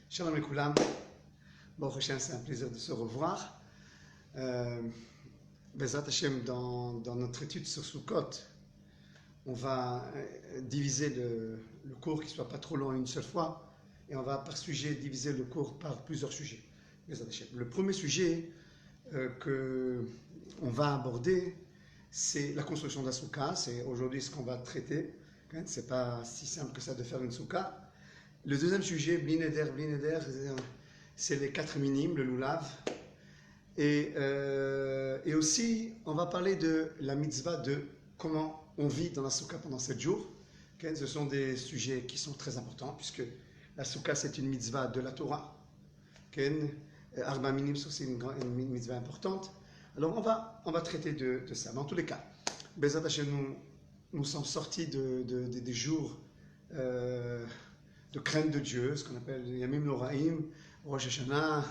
Shalom Lekoulam, Baruch Hashem, c'est un plaisir de se revoir. Bezrat Hashem, dans notre étude sur Sukkot, on va diviser le cours, qui ne soit pas trop long une seule fois, et on va par sujet diviser le cours par plusieurs sujets. Bezrat Hashem. Le premier sujet qu'on va aborder, c'est la construction d'un soukha. C'est aujourd'hui ce qu'on va traiter. C'est pas si simple que ça de faire une soukha. Le deuxième sujet, Bli Neder, c'est les 4 minimes, le loulav. Et aussi, on va parler de la mitzvah de comment on vit dans la soukha pendant 7 jours. Ce sont des sujets qui sont très importants, puisque la soukha, c'est une mitzvah de la Torah. Arba minim, c'est une mitzvah importante. Alors, on va traiter de ça. Mais en tous les cas, Bezrat Hashem, nous sommes sortis des jours de crainte de Dieu, ce qu'on appelle Yamim Noraim, Rosh Hashanah,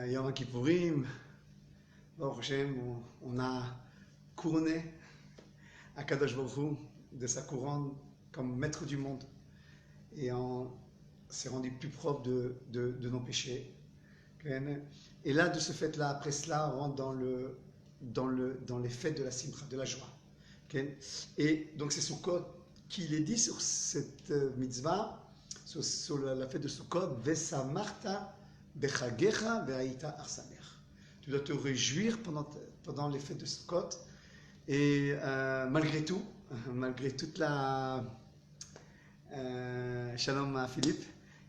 Yom Kippourim. Baruch Hashem, on a couronné Akadosh Baruch Hu de sa couronne comme maître du monde. Et on s'est rendu plus propre de nos péchés. Et là, de ce fait-là, après cela, on rentre dans les fêtes de la simcha, de la joie. Et donc c'est Sukkot qu'il est dit sur cette mitzvah, sur la fête de Sukkot, Vesamarta bechagecha ve'aita arsamer. Tu dois te réjouir pendant les fêtes de Sukkot. Et malgré toute la shalom à Philippe,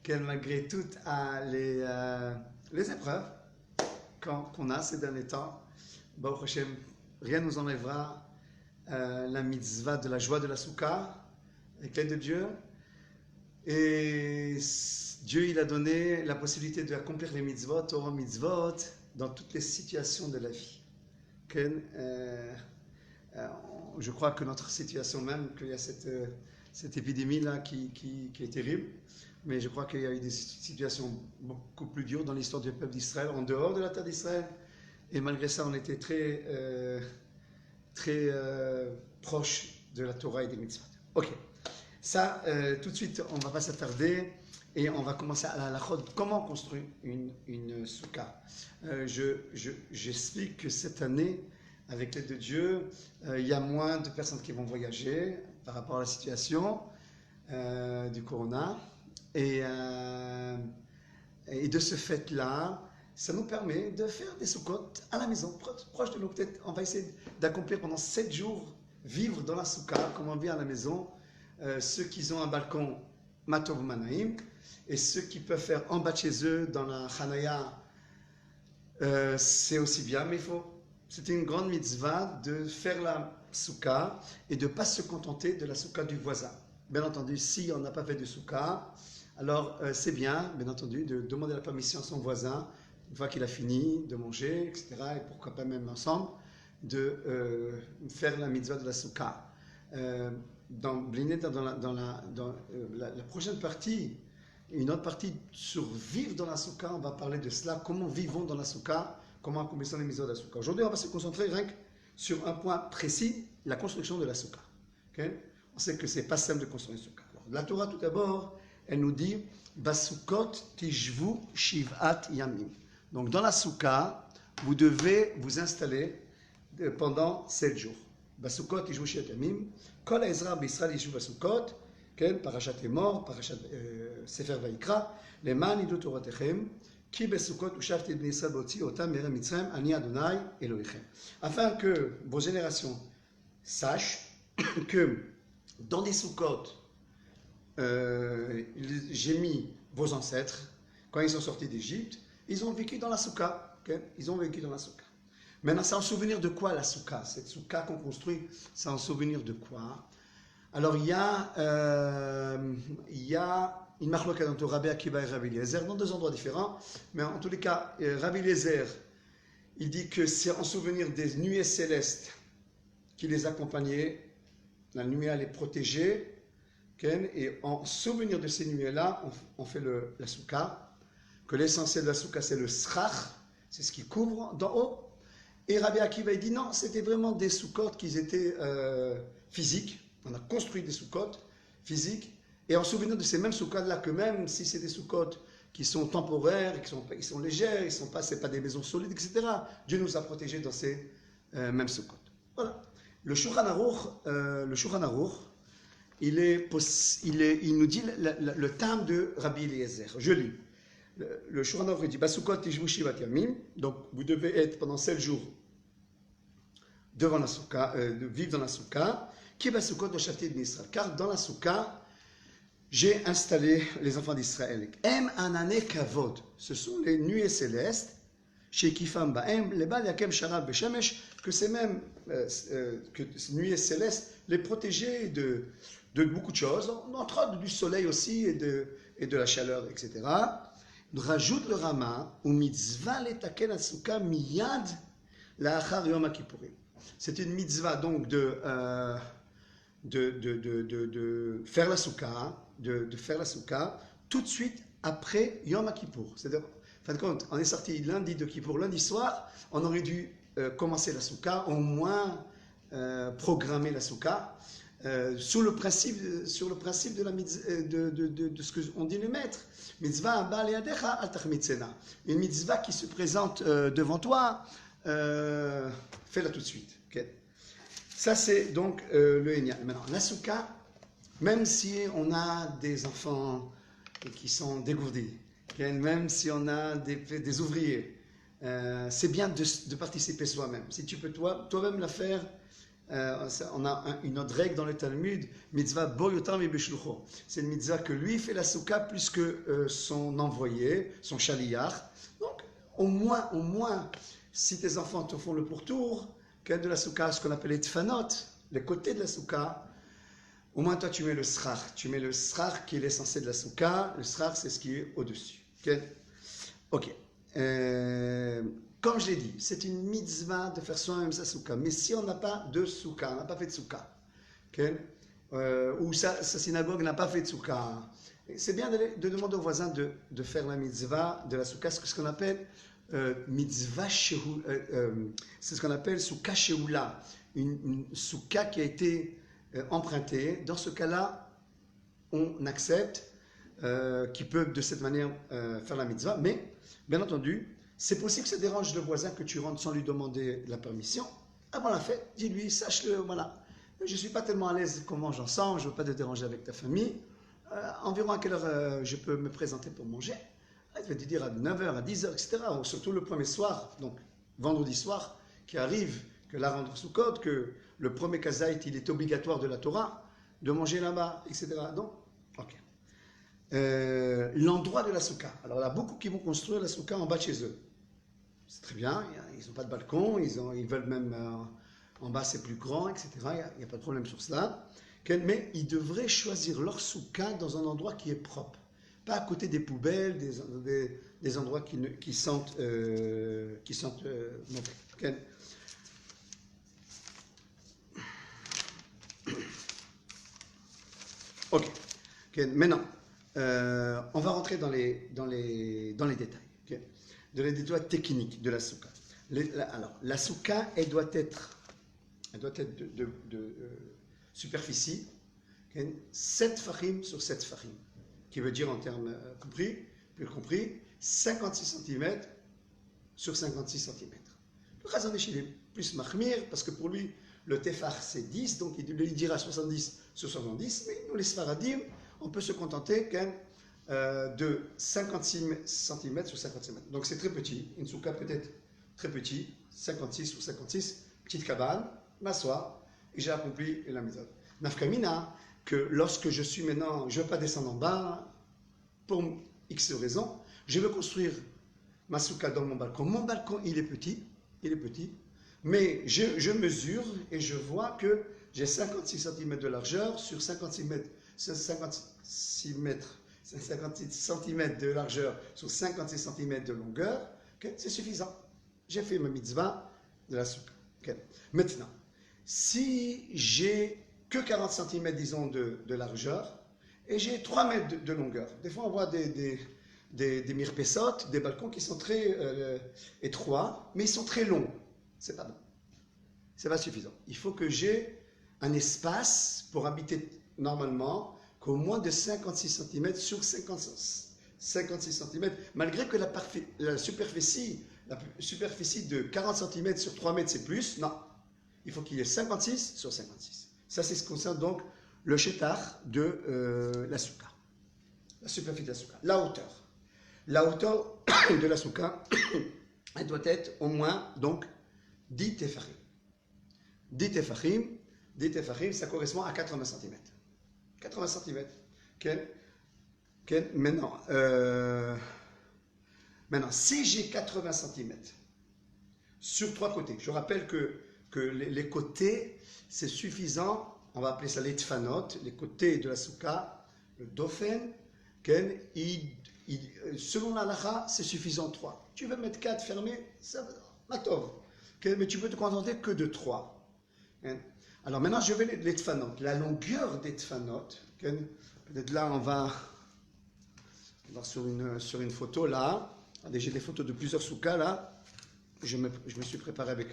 malgré toutes les épreuves qu'on a ces derniers temps, Baruch Hashem, rien ne nous enlèvera la mitzvah de la joie de la soukha, avec l'aide de Dieu. Et Dieu, il a donné la possibilité d'accomplir les mitzvot, Torah mitzvot, dans toutes les situations de la vie. Je crois que notre situation même, qu'il y a cette épidémie-là qui est terrible, mais je crois qu'il y a eu des situations beaucoup plus dures dans l'histoire du peuple d'Israël, en dehors de la terre d'Israël, et malgré ça, on était très proche de la Torah et des mitzvot. Ok, ça, tout de suite, on ne va pas s'attarder et on va commencer à la halachot. Comment construire une soukha? J'explique que cette année, avec l'aide de Dieu, il y a moins de personnes qui vont voyager par rapport à la situation du corona. Et de ce fait-là, ça nous permet de faire des soukhot à la maison, proche de nous. Peut-être on va essayer d'accomplir pendant 7 jours, vivre dans la soukha, comme on vit à la maison. Ceux qui ont un balcon, matov manaim, et ceux qui peuvent faire en bas de chez eux, dans la chanaya, c'est aussi bien, mais c'est une grande mitzvah de faire la soukha et de ne pas se contenter de la soukha du voisin. Bien entendu, si on n'a pas fait de soukha, alors c'est bien, bien entendu, de demander la permission à son voisin, une fois qu'il a fini de manger, etc., et pourquoi pas même ensemble, de faire la mitzvah de la soukha. Dans la prochaine partie, une autre partie sur vivre dans la soukha, on va parler de cela, comment vivons dans la soukha, comment accomplissons les mitzvahs de la soukha. Aujourd'hui, on va se concentrer rien que sur un point précis, la construction de la soukha. Okay? On sait que c'est pas simple de construire une soukha. Alors, la Torah, tout d'abord, elle nous dit Basukot tishvu shiv'at yamim. Donc, dans la soukha, vous devez vous installer pendant 7 jours. Basukot tishvu shiv'at yamim. Kol ha'ezra b'Yisrael yishu basukot. Parashat Emor, Parashat Sefer Vayikra. Leman idu toratechem. Ki besukot ushavti b'nei Yisrael b'otzi otam merem Mitzrayim. Ani Adonai Elohechem. Afin que vos générations sachent que dans des soukot, j'ai mis vos ancêtres, quand ils sont sortis d'Égypte, ils ont vécu dans la soukha. Ils ont vécu dans la soukha. Maintenant, c'est en souvenir de quoi la soukha? Cette soukha qu'on construit, c'est en souvenir de quoi? Alors, il y a une machloka entre Rabbi Akiva et Rabbi Eliezer, dans 2 endroits différents, mais en tous les cas, Rabbi Eliezer, il dit que c'est en souvenir des nuées célestes qui les accompagnaient. La nuée les protégeait. Et en souvenir de ces nuées-là, on fait la soukha, que l'essentiel de la soukha, c'est le srach, c'est ce qui couvre d'en haut. Et Rabbi Akiva, il dit non, c'était vraiment des soukhot qui étaient physiques. On a construit des soukhot physiques Et en souvenir de ces mêmes soukot-là, que même si c'est des soukot qui sont temporaires, ils sont légers, c'est pas des maisons solides, etc., Dieu nous a protégés dans ces mêmes soukot. Voilà. Le Shulchan Aruch, il nous dit le terme de Rabbi Eliezer. Je lis. Le Shulchan Aruch dit Basukot tishvu shivat yamim. Donc vous devez être pendant 7 jours devant la souka, vivre dans la souka. Ki basukot doshati d'Israël. Car dans la souka, j'ai installé les enfants d'Israël. Em anane kavod. Ce sont les nuées célestes. Chez Kifam Baem, les Bal Yakem Sharab Beshemesh, que ces mêmes nuées célestes les protégeaient de beaucoup de choses, entre autres du soleil aussi et de la chaleur, etc. Il rajoute le Rama, ou mitzvah letaken asuka miyad la'achar yom kippurim. C'est une mitzvah donc de faire la souka, tout de suite après Yom Kippour. C'est-à-dire, en fin de compte, on est sorti lundi de Kippour, lundi soir, on aurait dû commencer la souka, au moins programmer la souka, sur le principe de la de ce qu'on dit le maître. Mitzvah abba le'adecha al tachmitzena. Une mitzvah qui se présente devant toi, fais-la tout de suite. Okay. Ça, c'est donc le Hénia. Maintenant, la souka, même si on a des enfants qui sont dégourdis, même si on a des ouvriers, c'est bien de participer soi-même. Si tu peux toi-même la faire, on a une autre règle dans le Talmud, mitzvah bo yotam ibeshlucho. C'est une mitzvah que lui fait la souka plus que son envoyé, son shaliach. Donc, au moins, si tes enfants te font le pourtour, de la souka, ce qu'on appelle les tfanot, les côtés de la souka, au moins toi tu mets le srar. Tu mets le srar qui est l'essentiel de la souka. Le srar, c'est ce qui est au-dessus. Ok. Comme je l'ai dit, c'est une mitzvah de faire soi-même sa souka. Mais si on n'a pas de souka, on n'a pas fait de souka, ou sa synagogue n'a pas fait de souka, c'est bien de demander aux voisins de faire la mitzvah de la souka, ce qu'on appelle mitzvah c'est ce qu'on appelle souka sheula, une souka qui a été empruntée. Dans ce cas-là, on accepte qu'ils peuvent de cette manière faire la mitzvah, mais bien entendu, c'est possible que ça dérange le voisin que tu rentres sans lui demander la permission. Avant la fête, dis-lui, sache-le, voilà, je ne suis pas tellement à l'aise qu'on mange ensemble, je ne veux pas te déranger avec ta famille. Environ à quelle heure je peux me présenter pour manger? Il va te dire à 9h, à 10h, etc. Surtout le premier soir, donc vendredi soir, qui arrive, que la rendre sous code, que le premier kazaït, il est obligatoire de la Torah, de manger là-bas, etc. Donc, ok. L'endroit de la souka. Alors, il y a beaucoup qui vont construire la souka en bas de chez eux. C'est très bien, ils n'ont pas de balcon, ils veulent même en bas c'est plus grand, etc. Il n'y a pas de problème sur cela. Mais ils devraient choisir leur souka dans un endroit qui est propre. Pas à côté des poubelles, des endroits qui sentent mauvais. Okay. Ok. Okay. Maintenant, on va rentrer dans les détails. Okay. Dans les détails techniques de la souka. Alors, la souka, elle doit être de superficie, okay, 7 fachim sur 7 fachim. Qui veut dire en termes compris, 56 cm sur 56 cm. Le Chazon Ish, il est plus mahmir, parce que pour lui, le tefar c'est 10, donc il dira 70 sur 70, mais nous les Sfaradim, on peut se contenter de 56 cm sur 56 cm. Donc c'est très petit, une souka peut-être très petit, 56 sur 56, petite cabane, m'assois, et j'ai accompli la méthode. Nafkamina, que lorsque je suis maintenant, je ne veux pas descendre en bas, pour X raisons, je veux construire ma souka dans mon balcon. Mon balcon, il est petit, mais je mesure et je vois que j'ai 56 cm de largeur sur 56 cm de largeur sur 56 cm de longueur. Okay, c'est suffisant. J'ai fait ma mitzvah de la souka. Okay. Maintenant, si j'ai que 40 cm, disons, de largeur, et j'ai 3 mètres de longueur. Des fois, on voit des mirpessotes, des balcons qui sont très étroits, mais ils sont très longs. C'est pas bon. C'est pas suffisant. Il faut que j'ai un espace pour habiter normalement, qu'au moins de 56 cm sur 56 cm, malgré que la superficie de 40 cm sur 3 mètres, c'est plus, non. Il faut qu'il y ait 56 sur 56. Ça, c'est ce qui concerne donc le chétar de la souka. La superficie de la souka. La hauteur. La hauteur de la souka, elle doit être au moins donc 10 tefachim. 10 tefachim, ça correspond à 80 cm. 80 cm. Maintenant, si j'ai 80 cm sur 3 côtés, je rappelle que les côtés, c'est suffisant, on va appeler ça les tfanot, les côtés de la souka, le dofen, selon la halakha, c'est suffisant 3. Tu veux mettre 4 fermés, ça va, matov. Mais tu peux te contenter que de 3. Alors maintenant, je vais les tfanot. La longueur des tfanot, peut-être là, on va voir sur une photo là. J'ai des photos de plusieurs soukas là. Je me suis préparé avec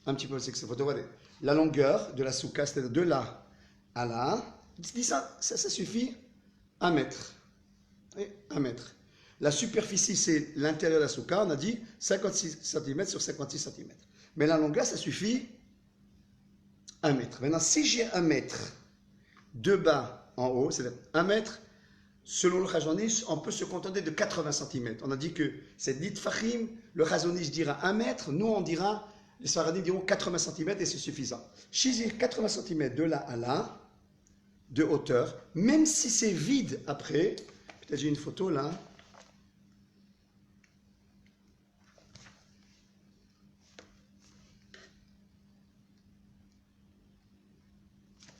un petit peu avec ces photos. Regardez. La longueur de la souka, c'est-à-dire de là à là. Dis ça suffit 1 mètre. Et 1 mètre. La superficie, c'est l'intérieur de la souka. On a dit 56 cm sur 56 cm. Mais la longueur, ça suffit 1 mètre. Maintenant, si j'ai 1 mètre de bas en haut, c'est-à-dire 1 mètre, selon le Chazon-Ish, on peut se contenter de 80 cm. On a dit que c'est dit Fahim, le Chazon-Ish dira 1 mètre, nous on dira, les Sfaradim diront 80 cm et c'est suffisant. Si j'ai 80 cm de là à là, de hauteur, même si c'est vide après, peut-être j'ai une photo là.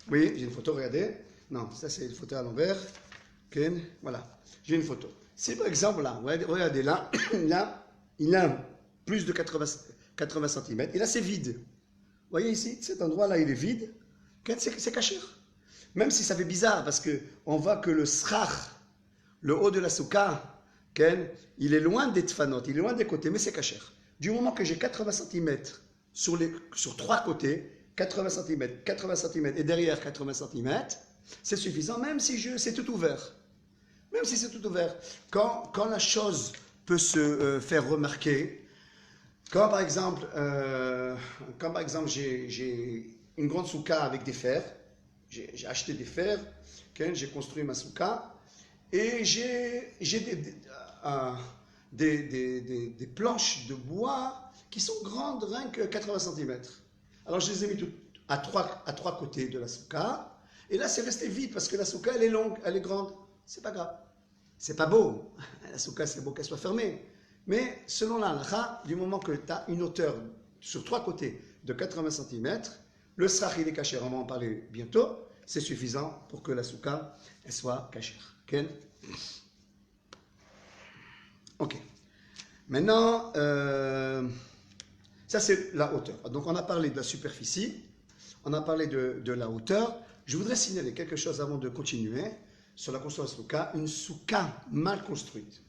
Oui, j'ai une photo, regardez. Non, ça c'est une photo à l'envers. Voilà, j'ai une photo. C'est par exemple là, regardez là, là, il a plus de 80 cm. Et là, c'est vide. Vous voyez ici, cet endroit-là, il est vide. C'est caché. Même si ça fait bizarre, parce qu'on voit que le srach, le haut de la souka, il est loin des tfanot, il est loin des côtés, mais c'est caché. Du moment que j'ai 80 cm sur 3 côtés, 80 cm et derrière 80 cm, c'est suffisant, même si c'est tout ouvert. Même si c'est tout ouvert. Quand la chose peut se faire remarquer, quand par exemple j'ai une grande souka avec des fers, j'ai acheté des fers, j'ai construit ma souka, et j'ai des planches de bois qui sont grandes, rien que 80 cm. Alors je les ai mis toutes à trois côtés de la souka. Et là, c'est resté vide parce que la souka, elle est longue, elle est grande. C'est pas grave. C'est pas beau. La souka, c'est beau qu'elle soit fermée. Mais selon la halakha, du moment que tu as une hauteur sur 3 côtés de 80 cm, le srach, il est caché. On va en parler bientôt. C'est suffisant pour que la souka, elle soit cachée. Okay? Ok. Maintenant, ça c'est la hauteur. Donc on a parlé de la superficie, on a parlé de la hauteur. Je voudrais signaler quelque chose avant de continuer sur la construction de la souka. Une souka mal construite,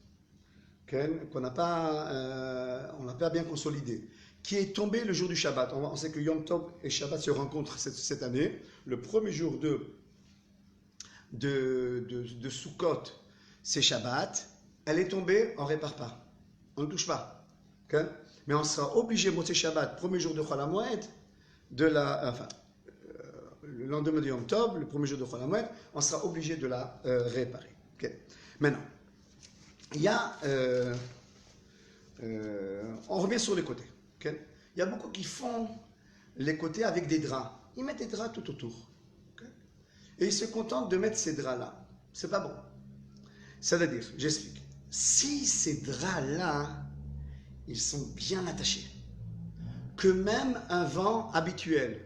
qu'on n'a pas bien consolidée, qui est tombée le jour du Shabbat. On sait que Yom Tov et Shabbat se rencontrent cette année. Le premier jour de Sukkot, c'est Shabbat. Elle est tombée, on ne répare pas. On ne touche pas. Okay? Mais on sera obligé, Motzei Shabbat, premier jour de Chol HaMoed, le lendemain de Yom Tov, le premier jour de Chol HaMoed, on sera obligé de la réparer. Okay? Maintenant, il y a... on revient sur les côtés. Okay? Il y a beaucoup qui font les côtés avec des draps. Ils mettent des draps tout autour. Okay? Et ils se contentent de mettre ces draps-là. C'est pas bon. C'est-à-dire, j'explique. Si ces draps-là, ils sont bien attachés, que même un vent habituel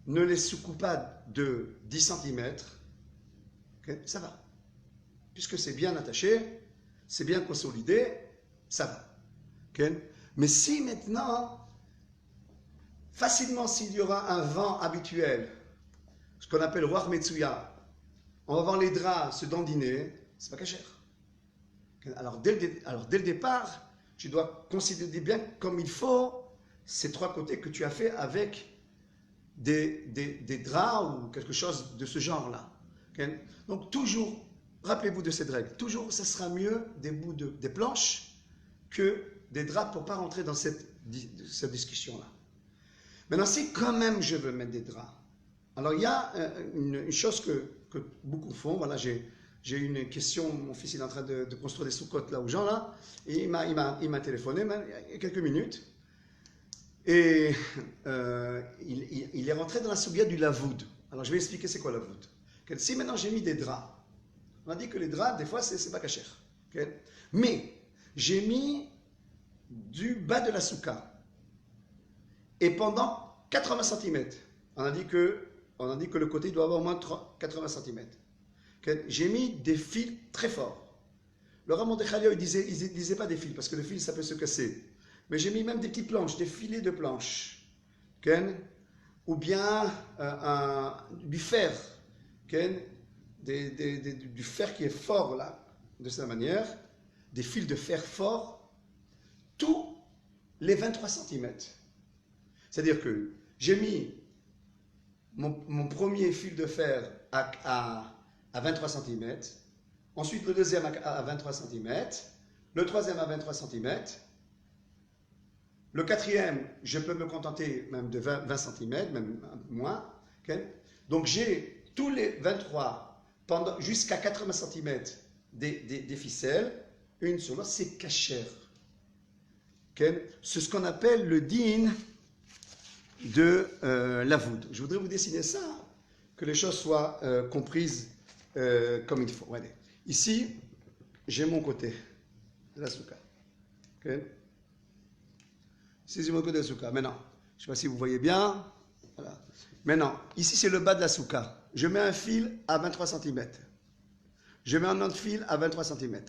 ne les secoue pas de 10 cm, okay, ça va. Puisque c'est bien attaché, c'est bien consolidé, ça va. Okay? Mais si maintenant, facilement, s'il y aura un vent habituel, ce qu'on appelle Ruach Metsuya, on va voir les draps se dandiner, c'est pas caché. Alors dès le départ, tu dois considérer bien comme il faut ces 3 côtés que tu as fait avec des draps ou quelque chose de ce genre-là. Ok. Donc toujours, rappelez-vous de cette règle. Toujours, ce sera mieux des bouts des planches que des draps pour ne pas rentrer dans cette discussion-là. Maintenant, si quand même je veux mettre des draps, alors il y a une chose que beaucoup font. Voilà, j'ai une question, mon fils il est en train de construire des sous-côtes là aux gens là, et il m'a téléphoné il y a quelques minutes, et il est rentré dans la souga du lavoud. Alors je vais expliquer c'est quoi lavoud. Si maintenant j'ai mis des draps, on a dit que les draps des fois c'est pas cachère, okay? Mais j'ai mis du bas de la souka, et pendant 80 cm, on a dit que le côté doit avoir au moins 80 cm. Okay? J'ai mis des fils très forts. Le Raman de Khalil, il disait pas des fils, parce que le fil, ça peut se casser. Mais j'ai mis même des petites planches, des filets de planches. Okay? Ou bien du fer. Okay? Du fer qui est fort, là, de cette manière. Des fils de fer forts. Tous les 23 cm. C'est-à-dire que j'ai mis mon premier fil de fer à 23 cm, ensuite le deuxième à 23 cm, le troisième à 23 cm, le quatrième, je peux me contenter même de 20 cm, même moins. Okay? Donc j'ai tous les 23 jusqu'à 80 cm des ficelles, une sur l'autre, c'est cachère. Okay? C'est ce qu'on appelle le din de la voûte. Je voudrais vous dessiner ça, que les choses soient comprises comme il faut. Regardez. Ici, j'ai mon côté de la souka. Okay. Ici, j'ai mon côté de la souka. Maintenant, je ne sais pas si vous voyez bien. Voilà. Maintenant, ici, c'est le bas de la souka. Je mets un fil à 23 cm. Je mets un autre fil à 23 cm.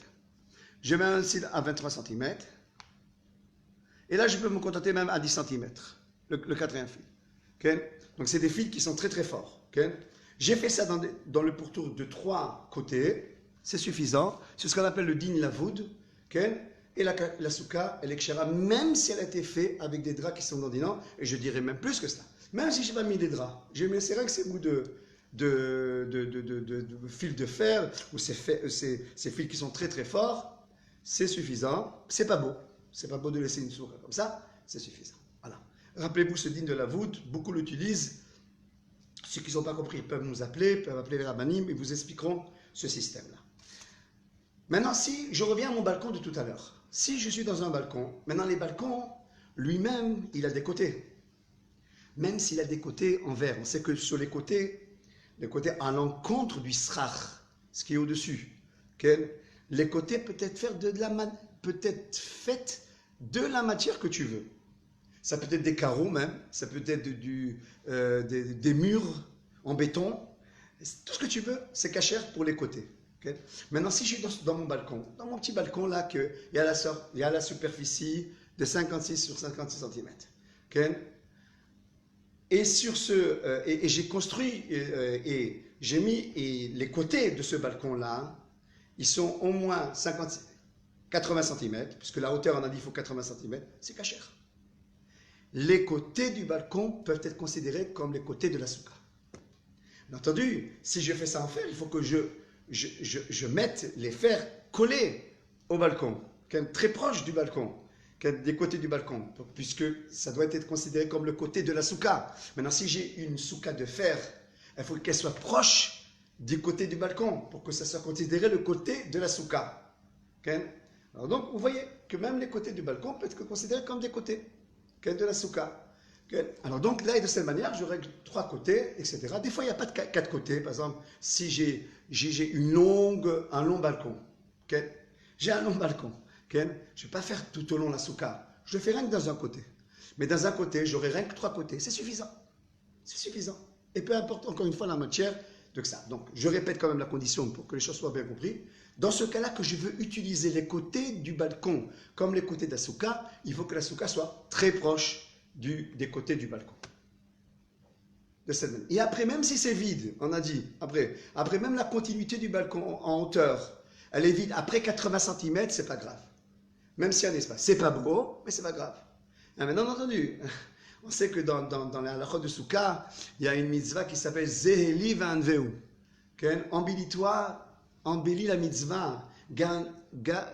Je mets un fil à 23 cm. Et là, je peux me contenter même à 10 cm. Le quatrième fil. Okay? Donc, c'est des fils qui sont très très forts. Okay? J'ai fait ça dans le pourtour de 3 côtés. C'est suffisant. C'est ce qu'on appelle le din lavoud. Okay? Et la souka, elle est kshera, même si elle a été faite avec des draps qui sont dandinants. Et je dirais même plus que ça. Même si je n'ai pas mis des draps. J'ai mis c'est vrai que ces bouts de fils de fer ou ces fils qui sont très très forts, c'est suffisant. C'est pas beau. C'est pas beau de laisser une souka comme ça. C'est suffisant. Voilà. Rappelez-vous ce din de la voûte, beaucoup l'utilisent. Ceux qui n'ont pas compris peuvent nous appeler, peuvent appeler les rabbinim, ils vous expliqueront ce système-là. Maintenant, si je reviens à mon balcon de tout à l'heure, si je suis dans un balcon, maintenant les balcons, lui-même, il a des côtés. Même s'il a des côtés en verre, on sait que sur les côtés à l'encontre du srach, ce qui est au-dessus, okay, les côtés peut-être faits de la matière que tu veux. Ça peut être des carreaux même, ça peut être des murs en béton. Tout ce que tu veux, c'est cachère pour les côtés. Okay? Maintenant, si je suis dans mon balcon, dans mon petit balcon là, il y a la superficie de 56 sur 56 cm. Okay? Et sur et j'ai construit et j'ai mis les côtés de ce balcon là, ils sont au moins 80 cm, puisque la hauteur, on a dit, il faut 80 cm, c'est cachère. Les côtés du balcon peuvent être considérés comme les côtés de la souka. Bien entendu, si je fais ça en fer, il faut que je mette les fers collés au balcon, très proche du balcon, des côtés du balcon, puisque ça doit être considéré comme le côté de la souka. Maintenant, si j'ai une souka de fer, il faut qu'elle soit proche du côté du balcon, pour que ça soit considéré le côté de la souka. Alors donc, vous voyez que même les côtés du balcon peuvent être considérés comme des côtés de la souka. Alors donc là, de cette manière, je règle 3 côtés, etc. Des fois, il n'y a pas de 4 côtés. Par exemple, si j'ai un long balcon, j'ai un long balcon, je ne vais pas faire tout au long la souka. Je le fais rien que dans un côté. Mais dans un côté, j'aurai rien que 3 côtés. C'est suffisant. C'est suffisant. Et peu importe, encore une fois, la matière de ça. Donc, je répète quand même la condition pour que les choses soient bien comprises. Dans ce cas-là, que je veux utiliser les côtés du balcon comme les côtés de la souka, il faut que la souka soit très proche des côtés du balcon. De cette manière. Et après, même si c'est vide, on a dit, après même la continuité du balcon en hauteur, elle est vide, après 80 cm, c'est pas grave. Même s'il y a un espace. C'est pas beau, mais c'est pas grave. Mais bien entendu, on sait que dans la halachot de souka, il y a une mitzvah qui s'appelle Zeheli Vanveu. Embellis-toi, embellis la mitzvah,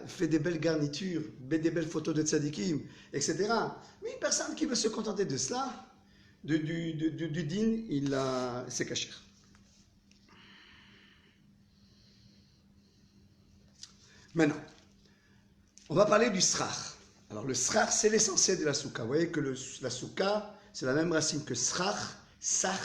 fais des belles garnitures, des belles photos de tzadikim, etc. Mais une personne qui veut se contenter de cela, du din, c'est caché. Maintenant, on va parler du srach. Alors le srach, c'est l'essentiel de la souka. Vous voyez que la souka, c'est la même racine que srach, sach,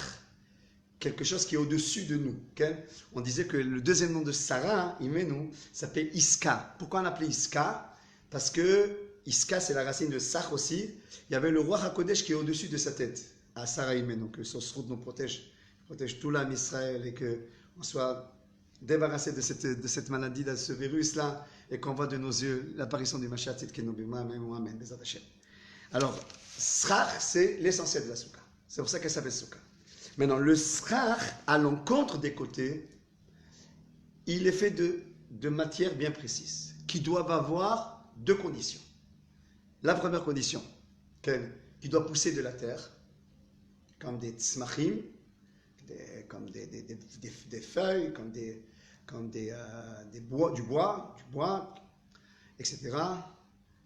quelque chose qui est au-dessus de nous. Okay? On disait que le deuxième nom de Sarah, Imenu, s'appelait Iska. Pourquoi on l'appelait Iska? Parce que Iska, c'est la racine de Sach aussi. Il y avait le roi HaKodesh qui est au-dessus de sa tête, à Sarah Imenu, que son srout nous protège tout l'âme Israël et qu'on soit débarrassé de cette maladie, de ce virus-là, et qu'on voit de nos yeux l'apparition du Mashiach Tzidkenu B'Ma, Amen, Bezrat Hashem. Alors, Srach, c'est l'essentiel de la souka. C'est pour ça qu'elle s'appelle souka. Maintenant, le srach, à l'encontre des côtés, il est fait de matières bien précises, qui doivent avoir deux conditions. La première condition, qui doit pousser de la terre, comme des tzmachim, comme des feuilles, comme du bois, etc.,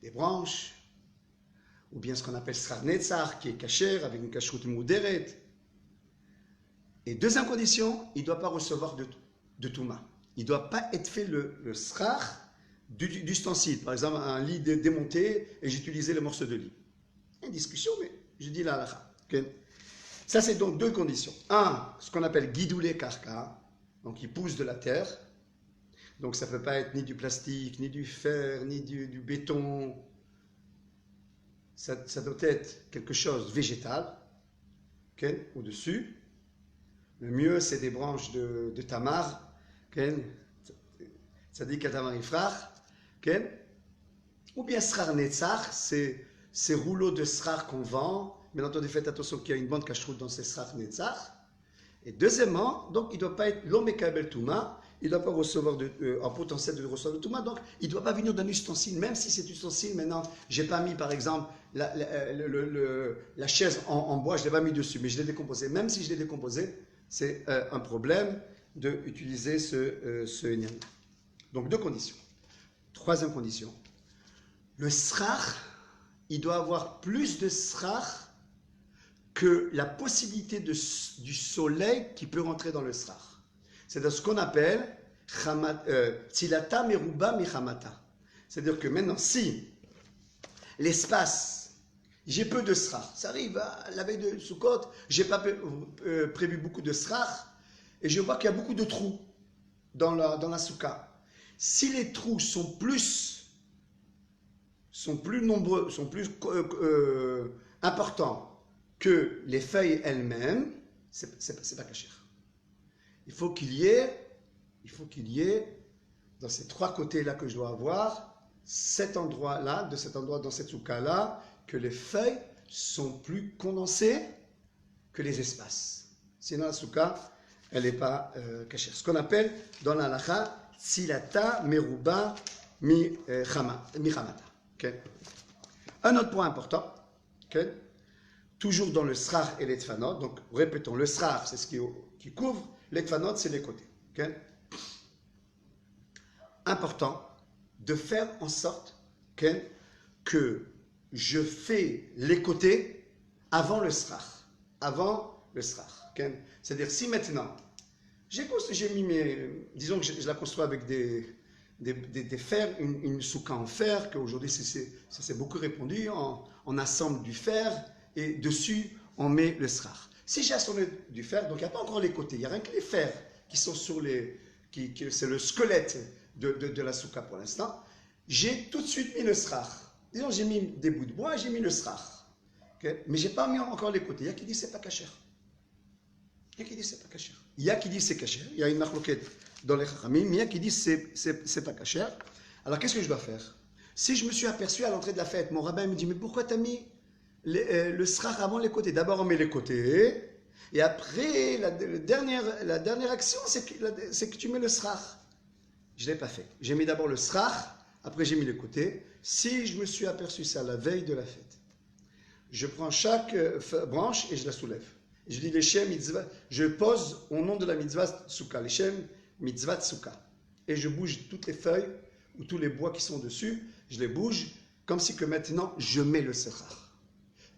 des branches, ou bien ce qu'on appelle srach netzach, qui est kasher, avec une kashrut mouderet. Et deuxième condition, il ne doit pas recevoir de touma. Il ne doit pas être fait le srach d'ustensile. Par exemple, un lit démonté et j'utilisais le morceau de lit. Une discussion, mais je dis la halakha. Okay? Ça, c'est donc deux conditions. Un, ce qu'on appelle guidoulé karka, donc il pousse de la terre. Donc ça ne peut pas être ni du plastique, ni du fer, ni du béton. Ça doit être quelque chose de végétal, okay, au-dessus. Le mieux, c'est des branches de tamar, okay, ça dit katamar ifrach, okay, ou bien srar netzach, c'est ces rouleaux de srar qu'on vend. Bien entendu, faites attention qu'il y a une bonne cacheroute dans ces srar netzach. Et deuxièmement, donc il ne doit pas être l'omekabel touma, il ne doit pas recevoir en potentiel de recevoir de touma, donc il ne doit pas venir d'un ustensile, même si cet ustensile, maintenant, je n'ai pas mis par exemple la chaise en bois, je ne l'ai pas mis dessus, mais je l'ai décomposé. Même si je l'ai décomposé, c'est un problème d'utiliser ce énième. Donc deux conditions. Troisième condition, le srach, il doit avoir plus de srach que la possibilité du soleil qui peut rentrer dans le srach. C'est ce qu'on appelle tzilata meruba michamata. C'est-à-dire que maintenant, si l'espace, j'ai peu de srach, ça arrive à la veille de Sukkot, je n'ai pas prévu beaucoup de srach, et je vois qu'il y a beaucoup de trous dans la soukha. Si les trous sont plus nombreux, sont plus importants que les feuilles elles-mêmes, c'est pas caché. Il faut qu'il y ait, dans ces trois côtés-là que je dois avoir, cet endroit-là, dans cette soukha-là, que les feuilles sont plus condensées que les espaces. Sinon, la soukha, elle n'est pas cachée. Ce qu'on appelle, dans la halakha, tzilata meruba michamata. Okay. Un autre point important, okay. Toujours dans le srach et l'etfanot, donc répétons, le srach c'est ce qui couvre, l'etfanot c'est les côtés. Okay. Important de faire en sorte okay, que je fais les côtés avant le srach. Okay. C'est-à-dire si maintenant, j'ai mis disons que je la construis avec des fers, une soukha en fer, qu'aujourd'hui ça s'est beaucoup répandu, on assemble du fer et dessus on met le srach. Si j'ai assemblé du fer, donc il n'y a pas encore les côtés, il n'y a rien que les fers qui sont sur c'est le squelette de la soukha pour l'instant, j'ai tout de suite mis le srach. Disons j'ai mis des bouts de bois et j'ai mis le srach. Okay? Mais je n'ai pas mis encore les côtés. Il y a qui dit c'est pas caché. Il y a qui dit c'est pas caché. Il y a qui dit c'est caché. Il y a une marloquette dans les chachamim, il y a qui dit c'est pas caché. Alors qu'est-ce que je dois faire? Si je me suis aperçu à l'entrée de la fête, mon rabbin me dit mais pourquoi tu as mis le srach avant les côtés? D'abord on met les côtés et après la dernière action c'est que tu mets le srach. Je ne l'ai pas fait. J'ai mis d'abord le srach, après j'ai mis les côtés. Si je me suis aperçu ça la veille de la fête, je prends chaque branche et je la soulève. Je dis Leshem mitzvah, je pose au nom de la mitzvah souka, Leshem mitzvah souka. Et je bouge toutes les feuilles ou tous les bois qui sont dessus, je les bouge comme si que maintenant je mets le sechar.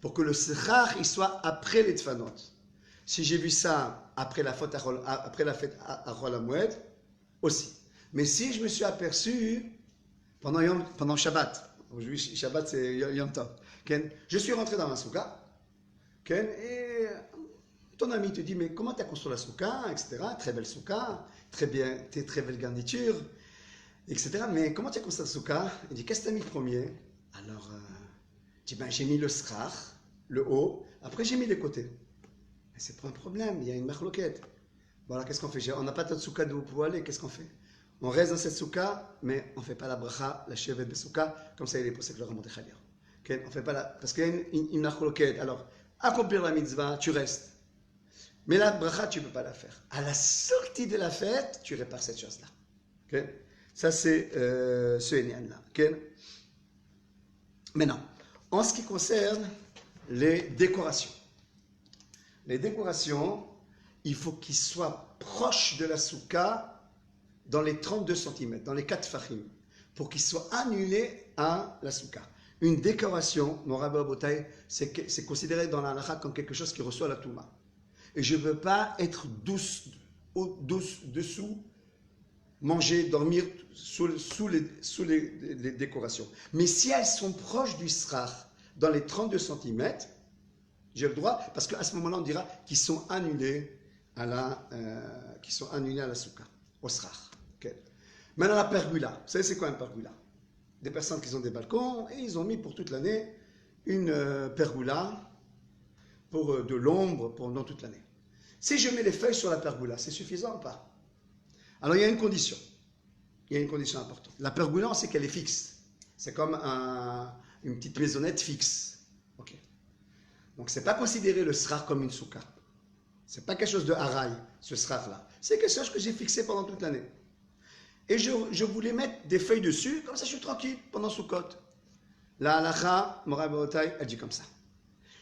Pour que le sechar il soit après les tfanot. Si j'ai vu ça après la fête à Chol HaMoed, aussi. Mais si je me suis aperçu pendant Shabbat, aujourd'hui Shabbat c'est Yom Tov, je suis rentré dans la souka, et ton ami te dit mais comment tu as construit la souka, etc. Très belle souka, très belle garniture, etc. Mais comment tu as construit la souka? Il dit qu'est-ce que tu as mis premier? Alors, je dis ben j'ai mis le srach, le haut, après j'ai mis les côtés. Mais c'est pas un problème, il y a une marloquette. Bon alors qu'est-ce qu'on fait? On n'a pas de souka d'où pour aller, qu'est-ce qu'on fait? On reste dans cette souka, mais on ne fait pas la bracha, la chevet de souka, comme ça il est possible de remonter Khalir. On fait pas la... Parce qu'il y a une marloquette. Alors, accomplir la mitzvah, tu restes. Mais la bracha, tu ne peux pas la faire. À la sortie de la fête, tu répares cette chose-là. Okay? Ça, c'est ce Enyan-là. Okay? Maintenant, en ce qui concerne les décorations. Les décorations, il faut qu'ils soient proches de la souka dans les 32 cm, dans les 4 fachim, pour qu'ils soient annulés à la souka. Une décoration, mon Rabbi Abotai, c'est considéré dans la halakha comme quelque chose qui reçoit la touma. Et je ne veux pas être douce dessous, manger, dormir sous les décorations. Mais si elles sont proches du srach, dans les 32 cm, j'ai le droit, parce qu'à ce moment-là, on dira qu'ils sont annulés à la souka, au srach. Okay. Maintenant, la pergola. Vous savez, c'est quoi une pergola? Des personnes qui ont des balcons, et ils ont mis pour toute l'année une pergola pour de l'ombre pendant toute l'année. Si je mets les feuilles sur la pergola, c'est suffisant ou pas? Alors, il y a une condition. Il y a une condition importante. La pergola, on sait qu'elle est fixe. C'est comme une petite maisonnette fixe. Ok. Donc, ce n'est pas considéré le srach comme une souka. Ce n'est pas quelque chose de haraï, ce srach-là. C'est quelque chose que j'ai fixé pendant toute l'année. Et je voulais mettre des feuilles dessus, comme ça je suis tranquille pendant Sukkot. La halakha, Moray Baotai, elle dit comme ça.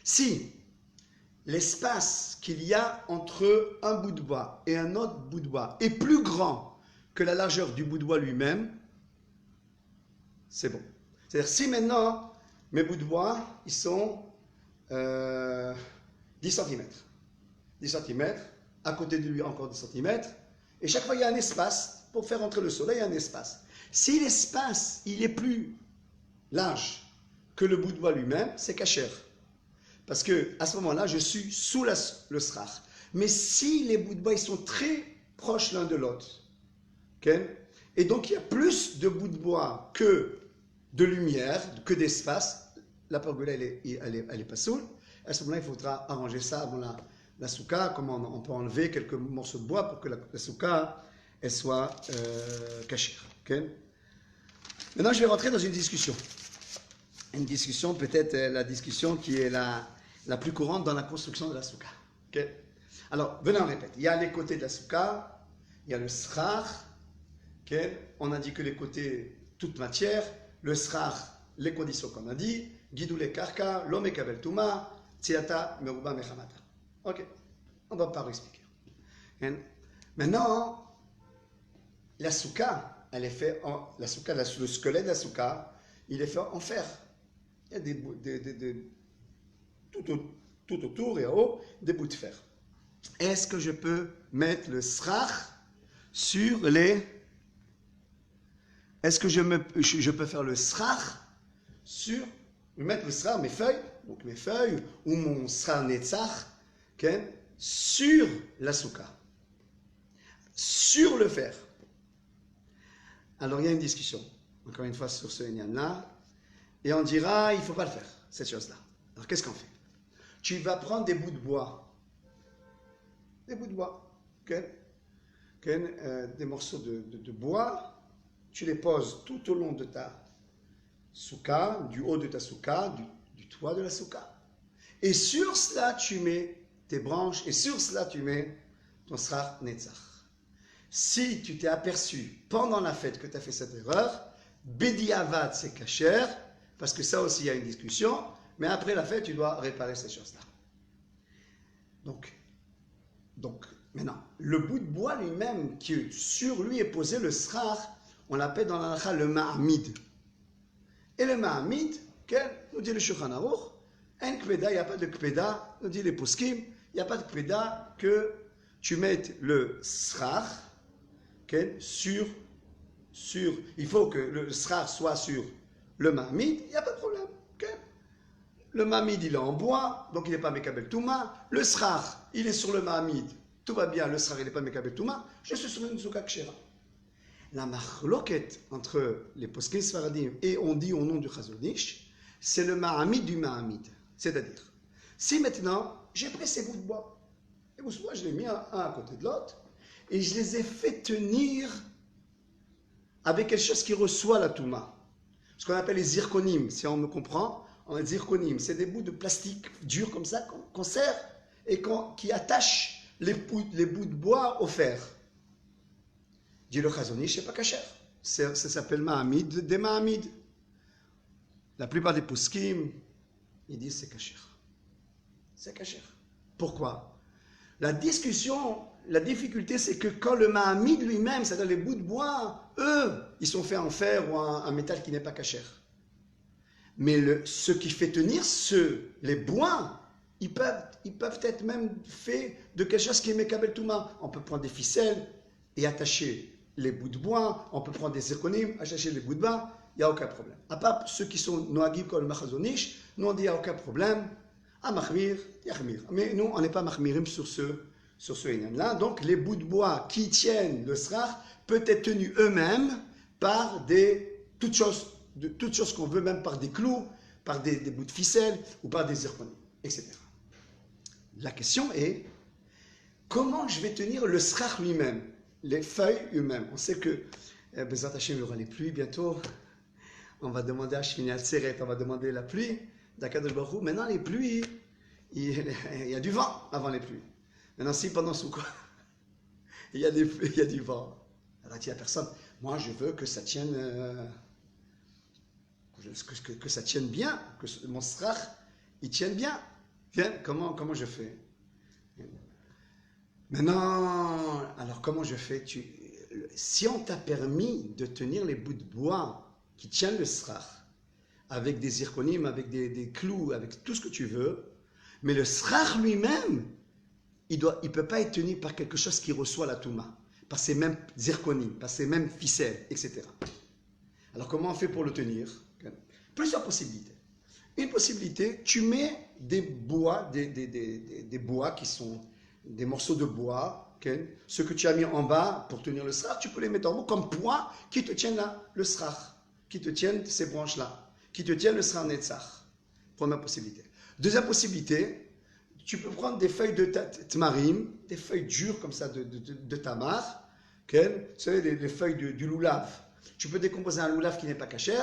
Si l'espace qu'il y a entre un bout de bois et un autre bout de bois est plus grand que la largeur du bout de bois lui-même, c'est bon. C'est-à-dire, si maintenant mes bouts de bois, ils sont 10 cm. 10 cm, à côté de lui encore 10 cm, et chaque fois il y a un espace. Pour faire entrer le soleil, il y a un espace. Si l'espace, il est plus large que le bout de bois lui-même, c'est kasher. Parce qu'à ce moment-là, je suis sous le srach. Mais si les bouts de bois ils sont très proches l'un de l'autre, okay, et donc il y a plus de bouts de bois que de lumière, que d'espace, la pergola, elle est pas soule. À ce moment-là, il faudra arranger ça avant la souka, comment on peut enlever quelques morceaux de bois pour que la souka elle soit cachée. Okay? Maintenant, je vais rentrer dans une discussion. Une discussion, peut-être la discussion qui est la plus courante dans la construction de la souka. Okay? Alors, venez, on répète. Il y a les côtés de la souka, il y a le srach. Okay? On a dit que les côtés, toute matière. Le srach, les conditions qu'on a dit. Guidou le karka, l'homme et kabel touma, tziata, meruba, mechamata. Ok, on ne va pas expliquer. Maintenant, la souka, elle est faite en... La souka, le squelette de la souka, il est fait en fer. Il y a tout autour et en haut, des bouts de fer. Est-ce que je peux mettre le srach sur les... Est-ce que je peux faire le srach sur... Mettre le srach, mes feuilles, donc mes feuilles, ou mon srach netzach, okay, sur la souka. Sur le fer. Alors, il y a une discussion, encore une fois, sur ce Enyan-là, et on dira, il ne faut pas le faire, cette chose-là. Alors, qu'est-ce qu'on fait? Tu vas prendre des bouts de bois, okay? Okay? Des morceaux de bois, tu les poses tout au long de ta souka, du haut de ta souka, du toit de la souka. Et sur cela, tu mets tes branches, et sur cela, tu mets ton srach netzach. Si tu t'es aperçu pendant la fête que tu as fait cette erreur, Bedi Avad c'est kasher, parce que ça aussi il y a une discussion, mais après la fête tu dois réparer ces choses-là. Donc, maintenant, le bout de bois lui-même, qui sur lui est posé le srar, on l'appelle dans l'halakha le ma'amid. Et le ma'amid, nous dit le Shulchan Aruch, un kpeda, il n'y a pas de kpeda, nous dit les poskim, il n'y a pas de kpeda que tu mettes le srar sur, il faut que le srar soit sur le ma'amid, il n'y a pas de problème. Le ma'amid, il est en bois, donc il n'est pas mekabel touma. Le srar, il est sur le ma'amid, tout va bien, le srar, il n'est pas mekabel touma. Je suis sur une souka kshera. La machloket entre les poskim sfaradim et on dit au nom du Chazon Ish, c'est le ma'amid du ma'amid. C'est-à-dire, si maintenant, j'ai pris ces bouts de bois, et bouts de bois, je les ai mis un à côté de l'autre, et je les ai fait tenir avec quelque chose qui reçoit la touma. Ce qu'on appelle les zirconim, si on me comprend. En zirconim, c'est des bouts de plastique durs comme ça qu'on serre et qui attachent les bouts de bois au fer. Dit le Chazon Ish, c'est pas kasher. Ça s'appelle ma'amid des ma'amid. La plupart des poskim, ils disent c'est kasher. C'est kasher. Pourquoi? La difficulté, c'est que quand le ma'amid lui-même, c'est-à-dire les bouts de bois, eux, ils sont faits en fer ou un métal qui n'est pas kasher. Mais ce qui fait tenir les bois, ils peuvent être même faits de quelque chose qui est mekabel touma. On peut prendre des ficelles et attacher les bouts de bois, on peut prendre des zirconim, attacher les bouts de bois, il n'y a aucun problème. À part ceux qui sont noagib comme le Chazon Ish, nous on dit il n'y a aucun problème. À machmir, yachmir. Mais nous, on n'est pas machmirim sur ce énième-là. Donc les bouts de bois qui tiennent le srar peuvent être tenus eux-mêmes par toutes choses qu'on veut, même par des clous, par des bouts de ficelle ou par des zirconies, etc. La question est, comment je vais tenir le srar lui-même, les feuilles eux-mêmes? On sait que, Bezrat Hashem, il y aura les pluies bientôt. On va demander à Shmini Atzeret, on va demander la pluie d'Akadosh Baruch Hu. Maintenant, les pluies, il y a du vent avant les pluies. Maintenant, si pendant Soukot, il y a du vent, alors il dit à personne, moi je veux que ça tienne, que ça tienne bien, que mon srach, il tienne bien. Bien, comment je fais? Maintenant, alors comment je fais? Si on t'a permis de tenir les bouts de bois qui tiennent le srach, avec des zirconim, avec des clous, avec tout ce que tu veux, mais le srach lui-même, il ne peut pas être tenu par quelque chose qui reçoit la touma, par ces mêmes zirconim, par ces mêmes ficelles, etc. Alors comment on fait pour le tenir? Plusieurs possibilités. Une possibilité, tu mets des bois, des bois qui sont des morceaux de bois, okay? Ceux que tu as mis en bas pour tenir le srach, tu peux les mettre en haut comme poids qui te tiennent là, le srach, qui te tiennent ces branches-là, qui te tiennent le srach netzach. Première possibilité. Deuxième possibilité, tu peux prendre des feuilles de tmarim, des feuilles dures comme ça de tamar, okay? Vous savez, les feuilles du loulav. Tu peux décomposer un loulav qui n'est pas kasher,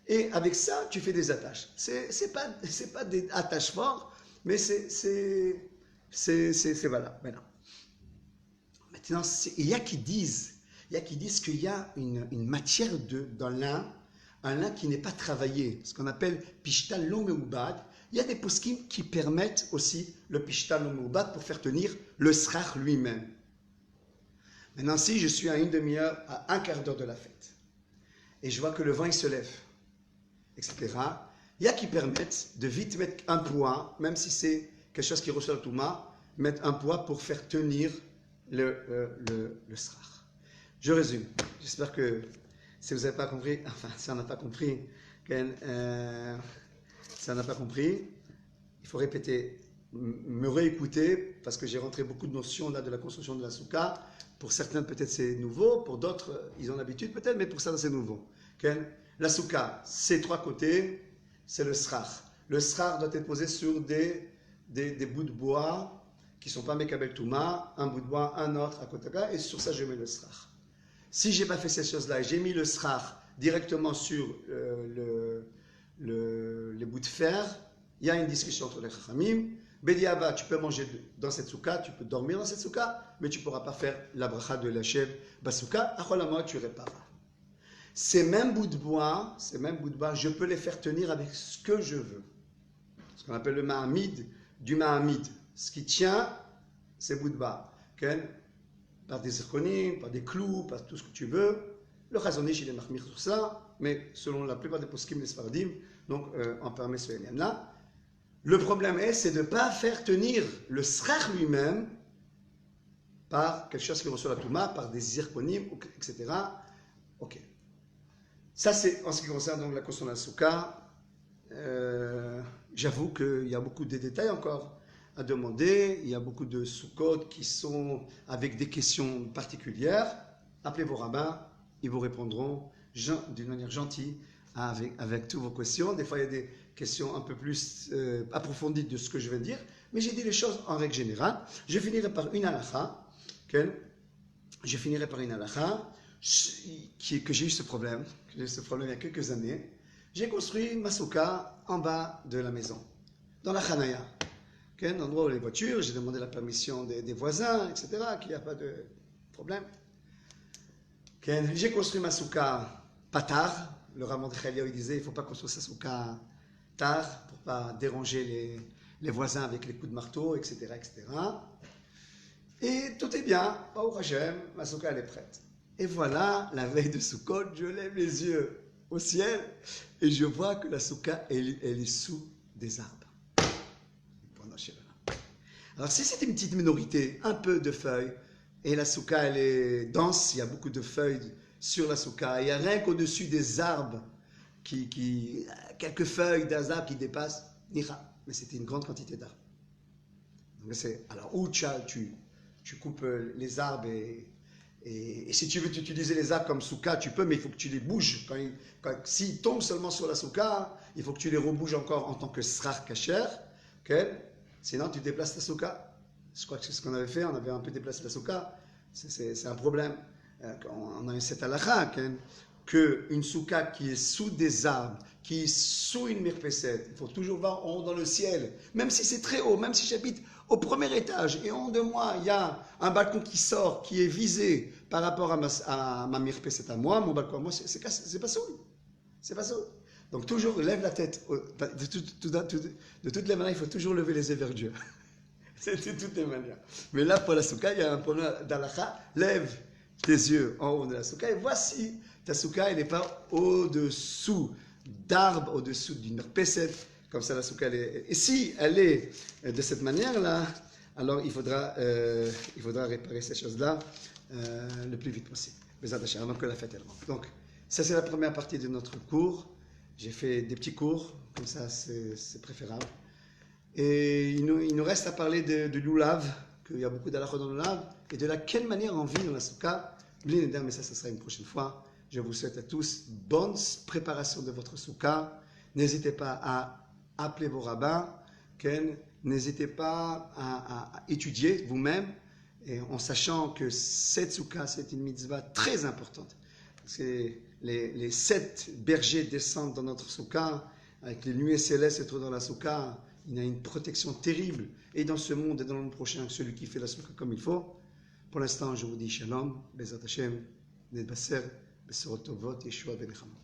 et avec ça, tu fais des attaches. C'est pas des attaches fortes, mais c'est valable. Maintenant, il y a qui disent qu'il y a une matière dans lin, un lin qui n'est pas travaillé, ce qu'on appelle pishtal lo meubad. Il y a des poskim qui permettent aussi le pishtal lo meubad pour faire tenir le srach lui-même. Maintenant, si je suis à une demi-heure, à un quart d'heure de la fête, et je vois que le vent il se lève, etc., il y a qui permettent de vite mettre un poids, même si c'est quelque chose qui reçoit le touma, mettre un poids pour faire tenir le srach. Je résume. J'espère que si vous n'avez pas compris, enfin, si on n'a pas compris, il faut répéter, me réécouter, parce que j'ai rentré beaucoup de notions là de la construction de la souka. Pour certains, peut-être c'est nouveau, pour d'autres, ils ont l'habitude peut-être, mais pour certains, c'est nouveau. La souka, c'est trois côtés, c'est le srach. Le srach doit être posé sur des bouts de bois qui ne sont pas mekabel touma, un bout de bois, un autre à côté, et sur ça, je mets le srach. Si je n'ai pas fait ces choses-là et j'ai mis le srach directement sur les bouts de fer, il y a une discussion entre les chachamim. Bediava, tu peux manger dans cette souka, tu peux dormir dans cette souka, mais tu ne pourras pas faire la bracha de la chèvre basouka. Acholama, tu répares. Ces mêmes bouts de bois, je peux les faire tenir avec ce que je veux. Ce qu'on appelle le ma'amid du ma'amid. Ce qui tient, c'est bout de bas. Par des zirconim, par des clous, par tout ce que tu veux. Le Chazon Ish, il est mahmir sur ça, mais selon la plupart des poskim, les Sfaradim, donc on permet ce là. Le problème c'est de ne pas faire tenir le srach lui-même par quelque chose qui reçoit la Touma, par des zirconim, etc. Ok. Ça, c'est en ce qui concerne donc la construction de la souka. J'avoue qu'il y a beaucoup de détails encore à demander. Il y a beaucoup de soukot qui sont avec des questions particulières. Appelez vos rabbins, ils vous répondront d'une manière gentille avec toutes vos questions. Des fois, il y a des questions un peu plus approfondies de ce que je vais dire, mais j'ai dit les choses en règle générale. Je finirai par une halakha. Je finirai par une halakha que j'ai eu ce problème. J'ai eu ce problème il y a quelques années. J'ai construit ma souka en bas de la maison, dans la Chanaya. L'endroit où les voitures, j'ai demandé la permission des voisins, etc., qu'il n'y a pas de problème. J'ai construit ma souka pas tard. Le Rav Mordechai il disait il ne faut pas construire sa souka tard pour ne pas déranger les voisins avec les coups de marteau, etc., etc. Et tout est bien. Baruch Hashem, ma souka elle est prête. Et voilà, la veille de Sukkot, je lève les yeux au ciel et je vois que la souka elle est sous des arbres. Alors si c'est une petite minorité, un peu de feuilles, et la souka elle est dense, il y a beaucoup de feuilles sur la souka, il n'y a rien qu'au-dessus des arbres, quelques feuilles d'un arbre qui dépassent, nira. Mais c'était une grande quantité d'arbres. Alors où tu coupes les arbres et si tu veux utiliser les arbres comme souka, tu peux, mais il faut que tu les bouges. S'ils tombent seulement sur la souka, il faut que tu les rebouges encore en tant que srar kasher. Sinon, tu déplaces ta souka. Je crois que c'est ce qu'on avait fait, on avait un peu déplacé la souka. C'est un problème. On a eu cette halakha, qu'une souka qui est sous des arbres, qui est sous une mirpesset, il faut toujours voir en haut dans le ciel. Même si c'est très haut, même si j'habite au premier étage, et en haut de moi, il y a un balcon qui sort, qui est visé par rapport à ma mirpesset à moi, mon balcon à moi, c'est pas soul. C'est pas soul. Donc toujours lève la tête. De toutes les manières, il faut toujours lever les yeux vers Dieu. C'est de toutes les manières. Mais là, pour la souka, il y a un problème d'halakha. Lève tes yeux en haut de la souka et voici ta souka, elle n'est pas au-dessous d'arbres, au-dessous d'une pesette. Comme ça, la souka, elle est. Et si elle est de cette manière-là, alors il faudra réparer ces choses-là le plus vite possible. Avant que la fête elle rentre. Donc, ça, c'est la première partie de notre cours. J'ai fait des petits cours, comme ça c'est préférable. Et il nous reste à parler de l'oulav, qu'il y a beaucoup d'halachot dans l'oulav, et de quelle manière on vit dans la souka. Mais ça sera une prochaine fois. Je vous souhaite à tous bonne préparation de votre souka. N'hésitez pas à appeler vos rabbins. N'hésitez pas à étudier vous-même, et en sachant que cette souka, c'est une mitzvah très importante. Les 7 bergers descendent dans notre souka, avec les nuées célestes se trouvent dans la souka. Il y a une protection terrible, et dans ce monde et dans le monde prochain, celui qui fait la souka comme il faut. Pour l'instant, je vous dis shalom, bezat Hashem, netbaser, besorot tovot, Yeshua ben Nechamot.